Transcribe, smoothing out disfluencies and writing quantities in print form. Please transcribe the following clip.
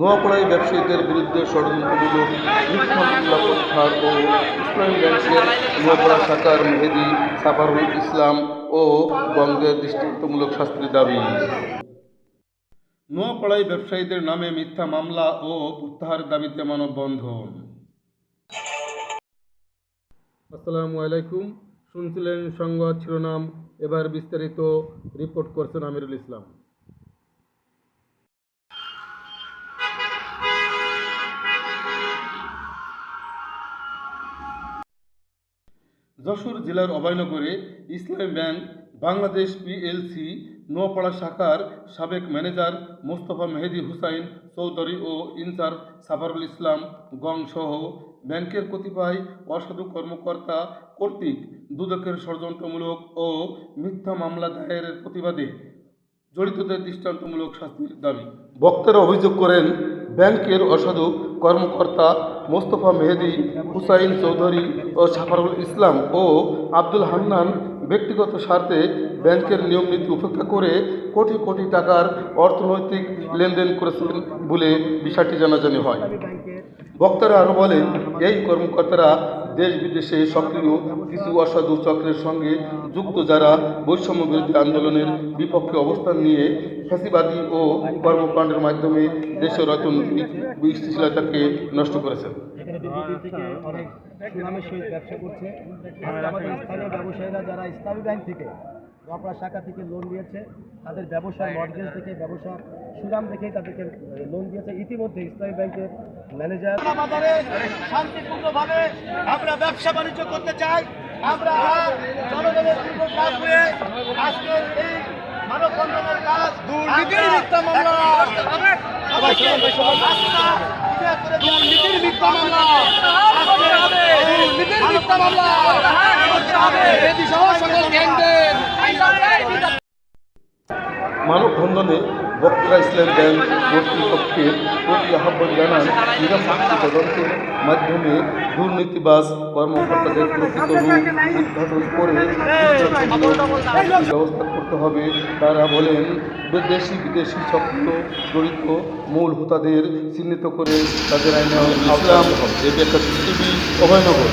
নোয়াপাড়ায় ব্যবসায়ীদের বিরুদ্ধে ষড়যন্ত্রমূলক মিথ্যা মামলা প্রত্যাহার ও ইসলামী ব্যাংকের নোয়াপাড়া শাখার মেহেদী সাফারুল ইসলাম ও গঙ্গের দৃষ্টান্তমূলক শাস্তির দাবি। নোয়াপাড়ায় ব্যবসায়ীদের নামে মিথ্যা মামলা ও প্রত্যাহারের দাবিতে মানববন্ধন। আসসালামু আলাইকুম। শুনছিলেন সংবাদ শিরোনাম, এবার বিস্তারিত রিপোর্ট করছেন আমিরুল ইসলাম। যশোর জেলার অভয়নগরে ইসলামী ব্যাংক বাংলাদেশ পিএলসি নোয়াপাড়া শাখার সাবেক ম্যানেজার মোস্তফা মেহেদী হুসাইন চৌধুরী ও ইনচার্জ সাফারুল ইসলাম গং সহ ব্যাংকের কতিপয় অসাধু কর্মকর্তা কর্তৃক দুদকের ষড়যন্ত্রমূলক ও মিথ্যা মামলা দায়েরের প্রতিবাদে জড়িতদের দৃষ্টান্তমূলক শাস্তির দাবি। বক্তারা অভিযোগ করেন, ব্যাংকের অসাধু কর্মকর্তা মোস্তফা মেহেদী হুসাইন চৌধুরী ও সাফারুল ইসলাম ও আব্দুল হান্নান ব্যক্তিগত স্বার্থে ব্যাংকের নিয়মনীতি উপেক্ষা করে কোটি কোটি টাকার অর্থনৈতিক লেনদেন করেছেন বলে বিষয়টি জানাজানি হয়। বক্তারা আরও বলেন, এই কর্মকর্তারা দেশ বিদেশে সক্রিয় কিছু অসাধু চক্রের সঙ্গে যুক্ত, যারা বৈষম্য বিরোধী আন্দোলনের বিপক্ষে অবস্থান নিয়ে ফ্যাসিবাদী ও কর্মকাণ্ডের মাধ্যমে দেশের অর্থনৈতিক স্থিতিশীলতাকে নষ্ট করেছেন। অনেক সুনামের সহিত ব্যবসা করছে। আমাদের স্থানীয় ব্যবসায়ীরা যারা ইসলামী ব্যাংক থেকে নোয়াপাড়া শাখা থেকে লোন নিয়েছে, তাদের ব্যবসার মর্টগেজ থেকে ব্যবসার সুনাম দেখে তাদেরকে লোন দিয়েছে। ইতিমধ্যে ইসলামী ব্যাংকের ম্যানেজার বাজারে শান্তিপূর্ণভাবে আমরা ব্যবসা বাণিজ্য করতে চাই। আমরা জনগণের পূর্ব কাজ হয়ে আজকের এই মানববন্ধনের কাজ দুর্নীতির মিথ্যা মামলা মানববন্ধনে বক্তারা ইসলামী ব্যাংক কর্তৃপক্ষের প্রতি আহ্বান জানান, নিরপেক্ষ তদন্তের মাধ্যমে দুর্নীতিবাজ কর্মকর্তাদের প্রকৃত রূপ উদ্ঘাটন করে ব্যবস্থা করতে হবে। তারা বলেন, দেশি বিদেশি সক্রিয় জড়িত মূল হোতাদের চিহ্নিত করে তাদের আইনে আওতায় আনতে হবে। অভয়নগর।